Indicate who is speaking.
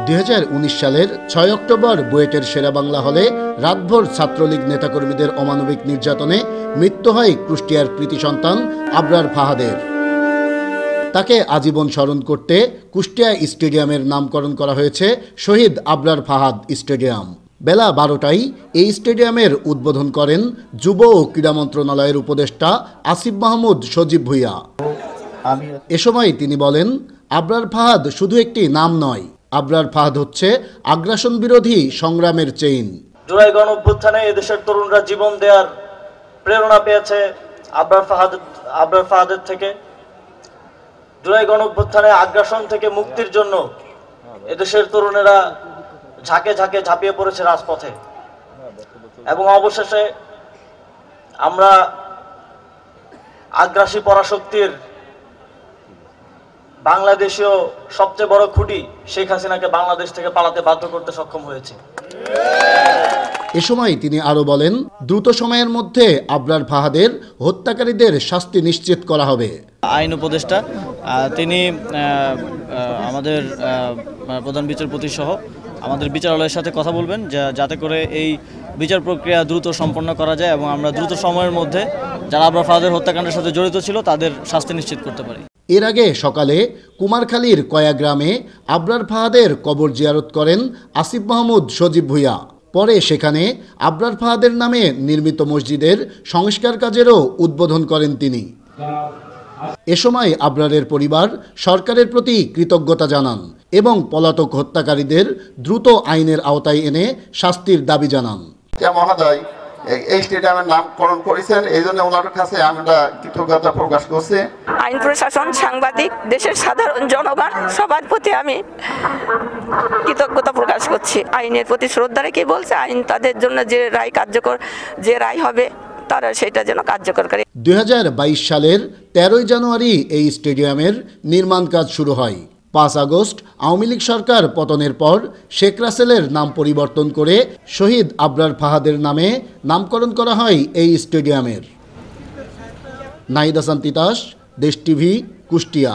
Speaker 1: 2019 সালের 6 অক্টোবর বুয়েটের শেরেবাংলা হলে রাতভর ছাত্রলীগ নেতাকর্মীদের অমানবিক নির্যাতনে মৃত্যু হয় কুষ্টিয়ার কৃতি সন্তান আবরার ফাহাদের। তাকে আজীবন স্মরণ করতে কুষ্টিয়া স্টেডিয়ামের নামকরণ করা হয়েছে শহীদ আবরার ফাহাদ স্টেডিয়াম। বেলা 12টায় এই স্টেডিয়ামের উদ্বোধন করেন যুব ও ক্রীড়া মন্ত্রণালয়ের উপদেষ্টা আসিফ মাহমুদ সজীব ভুইয়া। এ সময় তিনি বলেন, আবরার ফাহাদ শুধু একটি নাম নয়, আবরার ফাহাদ হচ্ছে আগ্রাসন বিরোধী সংগ্রামের চেইন।
Speaker 2: জুলাই গণঅভ্যুত্থানে এদেশের তরুণরা জীবন দেওয়ার প্রেরণা পেয়েছে আবরার ফাহাদের থেকে। জুলাই গণঅভ্যুত্থানে আগ্রাসন থেকে মুক্তির জন্য এদেশের তরুণেরা ঝাঁকে ঝাঁকে ঝাঁপিয়ে পড়েছে রাজপথে, এবং অবশেষে আমরা আগ্রাসী পরাশক্তির বাংলাদেশীয় সবচেয়ে বড় খুঁটি শেখ হাসিনাকে বাংলাদেশ থেকে পালাতে বাধ্য করতে সক্ষম হয়েছে।
Speaker 1: এ সময় তিনি আরো বলেন, দ্রুত সময়ের মধ্যে আবরার ফাহাদের হত্যাকারীদের শাস্তি নিশ্চিত করা হবে।
Speaker 3: আইন উপদেষ্টা তিনি আমাদের প্রধান বিচারপতি সহ আমাদের বিচারালয়ের সাথে কথা বলবেন যাতে করে এই বিচার প্রক্রিয়া দ্রুত সম্পন্ন করা যায় এবং আমরা দ্রুত সময়ের মধ্যে যারা আবরার ফাহাদের হত্যাকাণ্ডের সাথে জড়িত ছিল তাদের শাস্তি নিশ্চিত করতে পারি।
Speaker 1: এর আগে সকালে কুমারখালীর কয়া গ্রামে আবরার ফাহাদের কবর জিয়ারত করেন আসিফ মাহমুদ সজীব ভুইয়া। পরে সেখানে আবরার ফাহাদের নামে নির্মিত মসজিদের সংস্কার কাজেরও উদ্বোধন করেন তিনি। এ সময় আবরারের পরিবার সরকারের প্রতি কৃতজ্ঞতা জানান এবং পলাতক হত্যাকারীদের দ্রুত আইনের আওতায় এনে শাস্তির দাবি জানান।
Speaker 4: মহোদয় এই স্টেডিয়ামের নামকরণ করেছেন, এই জন্য ওনার কাছে আমরা কৃতজ্ঞতা প্রকাশ করছি।
Speaker 5: আইন প্রশাসন, সাংবাদিক, দেশের সাধারণ জনগণ সবার প্রতি আমি কৃতজ্ঞতা প্রকাশ করছি। আইনের প্রতি শ্রদ্ধা রেখে বলছে, আইন তাদের জন্য যে রায় কার্যকর, যে রায় হবে তারা সেটা যেন কার্যকর করে।
Speaker 1: 2022 সালের 13 জানুয়ারি এই স্টেডিয়ামের নির্মাণ কাজ শুরু হয়। 5 আগস্ট আওয়ামী লীগ সরকার পতনের পর শেখ রাসেলের নাম পরিবর্তন করে শহীদ আবরার ফাহাদের নামে নামকরণ করা হয় এই স্টেডিয়ামের। নাহিদ হাসান তিতাস, দেশ টিভি, কুষ্টিয়া।